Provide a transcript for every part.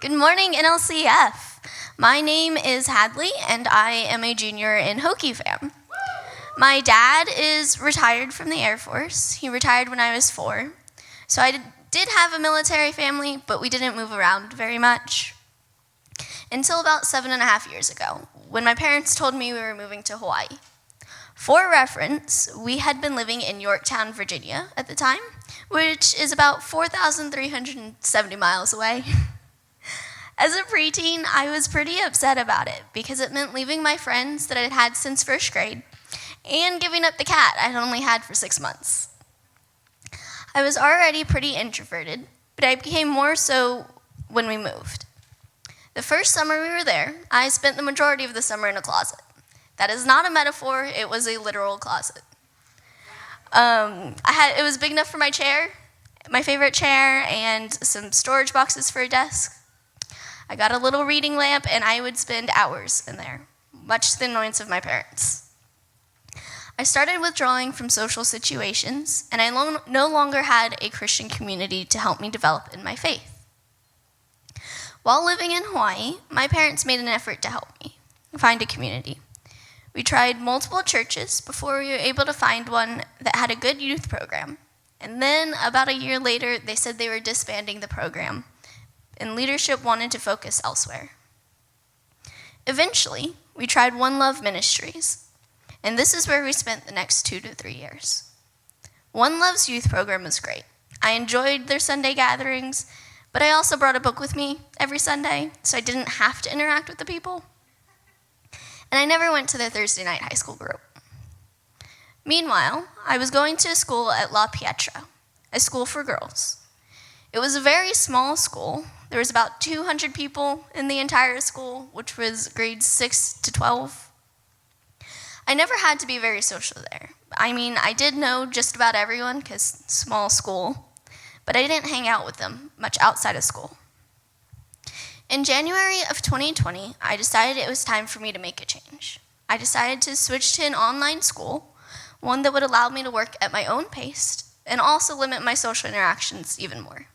Good morning, NLCF. My name is Hadleigh, and I am a junior in Hokie fam. My dad is retired from the Air Force. He retired when I was 4. So I did have a military family, but we didn't move around very much. Until about 7.5 years ago, when my parents told me we were moving to Hawaii. For reference, we had been living in Yorktown, Virginia at the time, which is about 4,370 miles away. As a preteen, I was pretty upset about it because it meant leaving my friends that I'd had since first grade and giving up the cat I'd only had for 6 months. I was already pretty introverted, but I became more so when we moved. The first summer we were there, I spent the majority of the summer in a closet. That is not a metaphor, it was a literal closet. It was big enough for my chair, my favorite chair, and some storage boxes for a desk. I got a little reading lamp, and I would spend hours in there, much to the annoyance of my parents. I started withdrawing from social situations, and I no longer had a Christian community to help me develop in my faith. While living in Hawaii, my parents made an effort to help me find a community. We tried multiple churches before we were able to find one that had a good youth program. And then, about a year later, they said they were disbanding the program, and leadership wanted to focus elsewhere. Eventually, we tried One Love Ministries, and this is where we spent the next 2 to 3 years. One Love's youth program was great. I enjoyed their Sunday gatherings, but I also brought a book with me every Sunday, so I didn't have to interact with the people. And I never went to their Thursday night high school group. Meanwhile, I was going to a school at La Pietra, a school for girls. It was a very small school. There was about 200 people in the entire school, which was grades 6 to 12. I never had to be very social there. I mean, I did know just about everyone, because small school, but I didn't hang out with them much outside of school. In January of 2020, I decided it was time for me to make a change. I decided to switch to an online school, one that would allow me to work at my own pace and also limit my social interactions even more.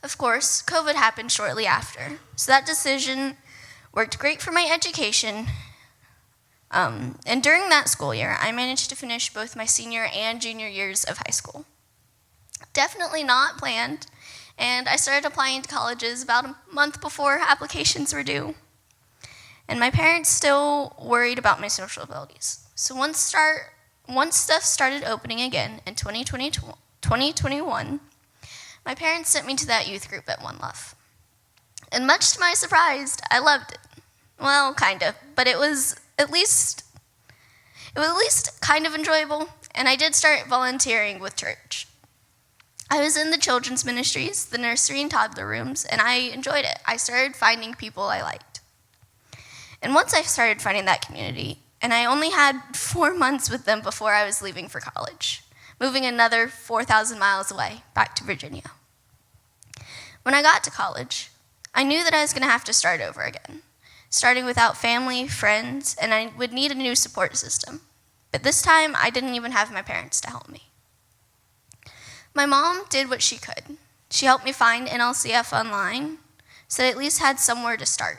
Of course, COVID happened shortly after, so that decision worked great for my education. And during that school year, I managed to finish both my senior and junior years of high school. Definitely not planned. And I started applying to colleges about a month before applications were due. And my parents still worried about my social abilities. So once stuff started opening again in 2021, my parents sent me to that youth group at One Love. And much to my surprise, I loved it. Well, kind of, but it was at least kind of enjoyable, and I did start volunteering with church. I was in the children's ministries, the nursery and toddler rooms, and I enjoyed it. I started finding people I liked. And once I started finding that community, and I only had 4 months with them before I was leaving for college, moving another 4,000 miles away, back to Virginia. When I got to college, I knew that I was going to have to start over again, starting without family, friends, and I would need a new support system. But this time, I didn't even have my parents to help me. My mom did what she could. She helped me find NLCF online, so I at least had somewhere to start.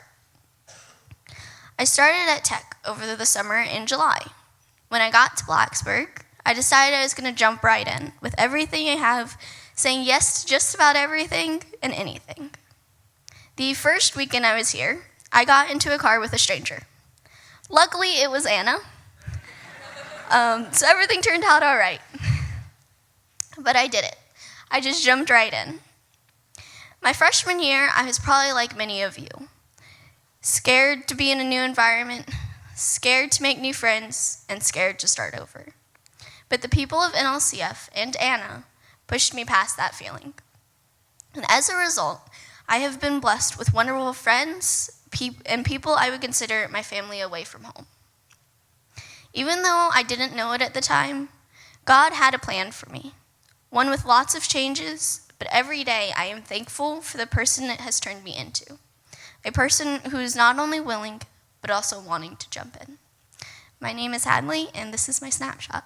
I started at Tech over the summer in July. When I got to Blacksburg, I decided I was going to jump right in with everything I have, saying yes to just about everything and anything. The first weekend I was here, I got into a car with a stranger. Luckily, it was Anna, so everything turned out all right. But I did it. I just jumped right in. My freshman year, I was probably like many of you. Scared to be in a new environment, scared to make new friends, and scared to start over. But the people of NLCF and Anna pushed me past that feeling. And as a result, I have been blessed with wonderful friends and people I would consider my family away from home. Even though I didn't know it at the time, God had a plan for me. One with lots of changes, but every day I am thankful for the person it has turned me into. A person who is not only willing, but also wanting to jump in. My name is Hadleigh, and this is my Snapshot.